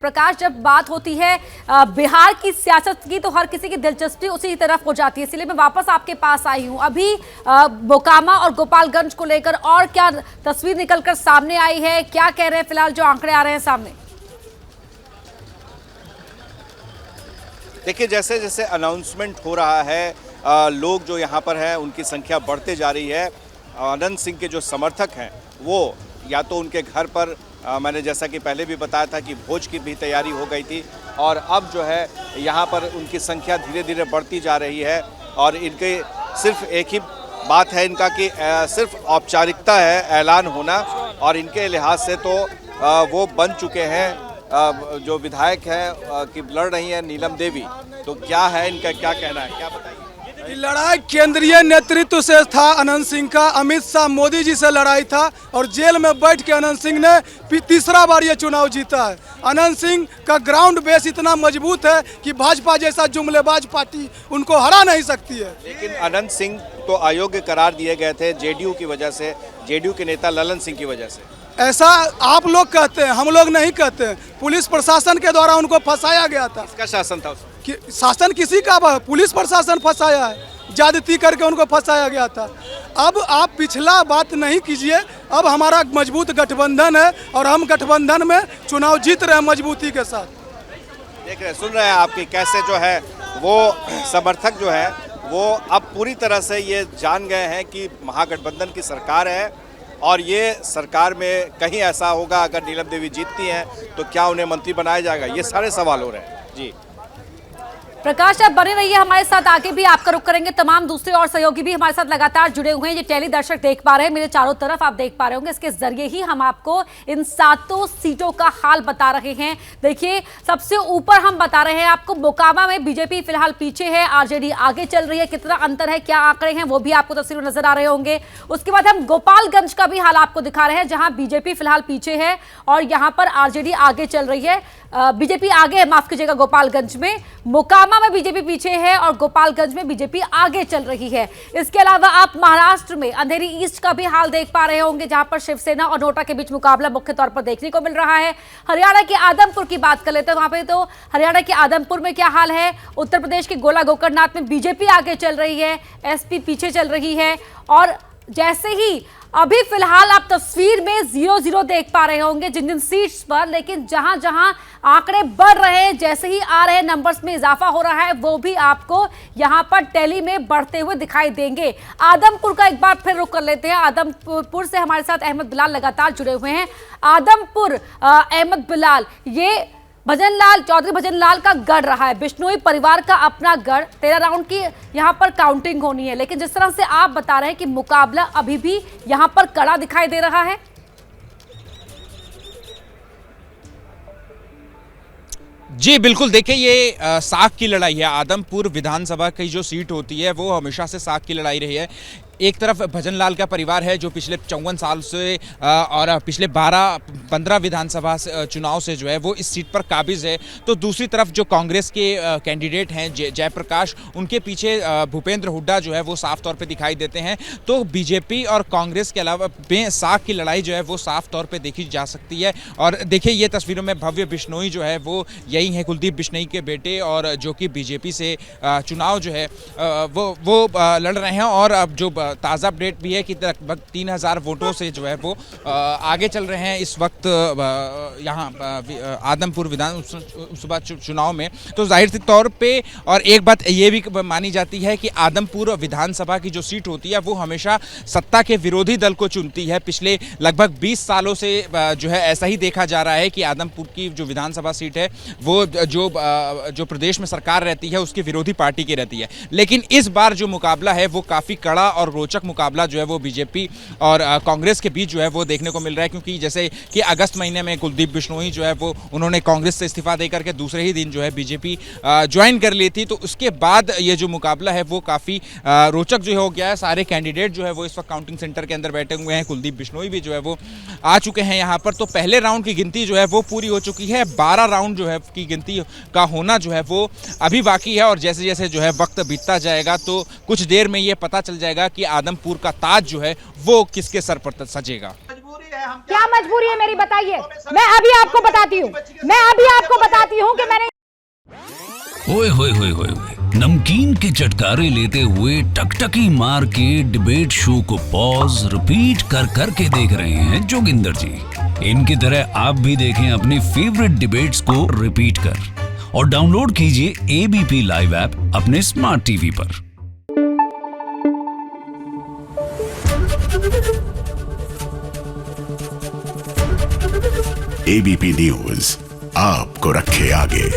प्रकाश, जब बात होती है बिहार की सियासत की तो हर किसी की दिलचस्पी उसी तरफ हो जाती है, इसलिए मैं वापस आपके पास आई हूं। अभी मोकामा और गोपालगंज को लेकर और क्या तस्वीर निकलकर सामने आई है, क्या कह रहे हैं फिलहाल जो आंकड़े आ रहे हैं सामने? देखिए, जैसे जैसे अनाउंसमेंट हो रहा है, लोग जो यहाँ पर हैं उनकी संख्या बढ़ते जा रही है। अनंत सिंह के जो समर्थक हैं वो या तो उनके घर पर मैंने जैसा कि पहले भी बताया था कि भोज की भी तैयारी हो गई थी, और अब जो है यहाँ पर उनकी संख्या धीरे धीरे बढ़ती जा रही है। और इनके सिर्फ एक ही बात है इनका कि सिर्फ औपचारिकता है ऐलान होना, और इनके लिहाज से तो वो बन चुके हैं। जो विधायक हैं कि लड़ रही हैं नीलम देवी, तो क्या है इनका, क्या कहना है, क्या बताइए? लड़ाई केंद्रीय नेतृत्व से था। अनंत सिंह का अमित शाह मोदी जी से लड़ाई था, और जेल में बैठ के अनंत सिंह ने तीसरा बार ये चुनाव जीता है। अनंत सिंह का ग्राउंड बेस इतना मजबूत है कि भाजपा जैसा जुमलेबाज पार्टी उनको हरा नहीं सकती है। लेकिन अनंत सिंह तो अयोग्य करार दिए गए थे जेडीयू की वजह से, जेडीयू के नेता ललन सिंह की वजह से। ऐसा आप लोग कहते हैं, हम लोग नहीं कहते हैं। पुलिस प्रशासन के द्वारा उनको फंसाया गया था। किसका शासन था उसमें? शासन किसी का, पुलिस प्रशासन फंसाया है, ज्यादती करके उनको फंसाया गया था। अब आप पिछला बात नहीं कीजिए। अब हमारा मजबूत गठबंधन है और हम गठबंधन में चुनाव जीत रहे हैं मजबूती के साथ। देख रहे, सुन रहे हैं आपकी कैसे जो है वो समर्थक जो है वो अब पूरी तरह से ये जान गए हैं कि महागठबंधन की सरकार है, और ये सरकार में कहीं ऐसा होगा अगर नीलम देवी जीतती हैं तो क्या उन्हें मंत्री बनाया जाएगा, ये सारे सवाल हो रहे हैं। जी प्रकाश, आप बने रहिए हमारे साथ, आगे भी आपका रुख करेंगे। तमाम दूसरे और सहयोगी भी हमारे साथ लगातार जुड़े हुए हैं। ये टेली दर्शक देख पा रहे हैं, मेरे चारों तरफ आप देख पा रहे होंगे। इसके जरिए ही हम आपको इन 7 सीटों का हाल बता रहे हैं। देखिए, सबसे ऊपर हम बता रहे हैं आपको, मोकामा में बीजेपी फिलहाल पीछे है, आरजेडी आगे चल रही है। कितना अंतर है, क्या आंकड़े हैं, वो भी आपको तस्वीर नजर आ रहे होंगे। उसके बाद हम गोपालगंज का भी हाल आपको दिखा रहे हैं, जहां बीजेपी फिलहाल पीछे है और यहां पर आरजेडी आगे चल रही है। बीजेपी आगे है, माफ कीजिएगा, गोपालगंज में। मोकामा में बीजेपी पीछे है और गोपालगंज में बीजेपी आगे चल रही है। इसके अलावा आप महाराष्ट्र में अंधेरी ईस्ट का भी हाल देख पा रहे होंगे, जहां पर शिवसेना और नोटा के बीच मुकाबला मुख्य तौर पर देखने को मिल रहा है। हरियाणा के आदमपुर की बात कर लेते हैं, वहां पे तो हरियाणा के आदमपुर में क्या हाल है। उत्तर प्रदेश के गोला गोकर्णनाथ में बीजेपी आगे चल रही है, एसपी पीछे चल रही है। और जैसे ही अभी फिलहाल आप तस्वीर में 0-0 देख पा रहे होंगे जिन जिन सीट्स पर, लेकिन जहां जहां आंकड़े बढ़ रहे हैं, जैसे ही आ रहे नंबर्स में इजाफा हो रहा है, वो भी आपको यहां पर टैली में बढ़ते हुए दिखाई देंगे। आदमपुर का एक बार फिर रुख कर लेते हैं। आदमपुर से हमारे साथ अहमद बिलाल लगातार जुड़े हुए हैं। आदमपुर, अहमद बिलाल, ये भजनलाल चौधरी भजनलाल का गढ़ रहा है, बिश्नोई परिवार का अपना गढ़। 13 राउंड की यहां पर काउंटिंग होनी है, लेकिन जिस तरह से आप बता रहे हैं कि मुकाबला अभी भी यहां पर कड़ा दिखाई दे रहा है। जी बिल्कुल, देखिए ये साख की लड़ाई है। आदमपुर विधानसभा की जो सीट होती है वो हमेशा से साख की लड़ाई रही है। एक तरफ भजनलाल का परिवार है जो पिछले 54 साल से और पिछले 12-15 विधानसभा चुनाव से जो है वो इस सीट पर काबिज है, तो दूसरी तरफ जो कांग्रेस के कैंडिडेट हैं जयप्रकाश, उनके पीछे भूपेंद्र हुड्डा जो है वो साफ तौर पे दिखाई देते हैं। तो बीजेपी और कांग्रेस के अलावा साख की लड़ाई जो है वो साफ तौर पे देखी जा सकती है। और देखिए, ये तस्वीरों में भव्य बिश्नोई जो है वो यही है, कुलदीप बिश्नोई के बेटे, और जो कि बीजेपी से चुनाव जो है वो लड़ रहे हैं। और अब जो ताज़ा अपडेट भी है कि लगभग 3000 वोटों से जो है वो आगे चल रहे हैं इस वक्त यहाँ आदमपुर विधानसभा चुनाव में। तो जाहिर सी तौर पे, और एक बात ये भी मानी जाती है कि आदमपुर विधानसभा की जो सीट होती है वो हमेशा सत्ता के विरोधी दल को चुनती है। पिछले लगभग 20 सालों से जो है ऐसा ही देखा जा रहा है कि आदमपुर की जो विधानसभा सीट है वो जो प्रदेश में सरकार रहती है उसकी विरोधी पार्टी की रहती है। लेकिन इस बार जो मुकाबला है वो काफ़ी कड़ा और रोचक मुकाबला जो है वो बीजेपी और कांग्रेस के बीच जो है वो देखने को मिल रहा है, क्योंकि जैसे कि अगस्त महीने में कुलदीप बिश्नोई जो है वो उन्होंने कांग्रेस से इस्तीफा दे करके दूसरे ही दिन जो है बीजेपी ज्वाइन कर ली थी। तो उसके बाद ये जो मुकाबला है वो काफ़ी रोचक जो हो गया है। सारे कैंडिडेट जो है वो इस वक्त काउंटिंग सेंटर के अंदर बैठे हुए हैं। कुलदीप बिश्नोई भी जो है वो आ चुके हैं यहाँ पर। तो पहले राउंड की गिनती जो है वो पूरी हो चुकी है। 12 राउंड जो है की गिनती का होना जो है वो अभी बाकी है, और जैसे जैसे जो है वक्त बीतता जाएगा तो कुछ देर में ये पता चल जाएगा कि आदमपुर का ताज जो है वो किसके सर पर सजेगा। क्या मजबूरी है मेरी, बताइए। मैं अभी आपको बताती हूँ कि मैंने ओए होए होए होए होए, नमकीन के चटकारे लेते हुए टकटकी मार के डिबेट शो को पॉज रिपीट कर करके देख रहे हैं जोगिंदर जी। इनकी तरह आप भी देखें अपनी फेवरेट डिबेट्स को रिपीट कर और डाउनलोड कीजिए एबीपी लाइव ऐप अपने स्मार्ट टीवी पर। एबीपी न्यूज आपको रखे आगे।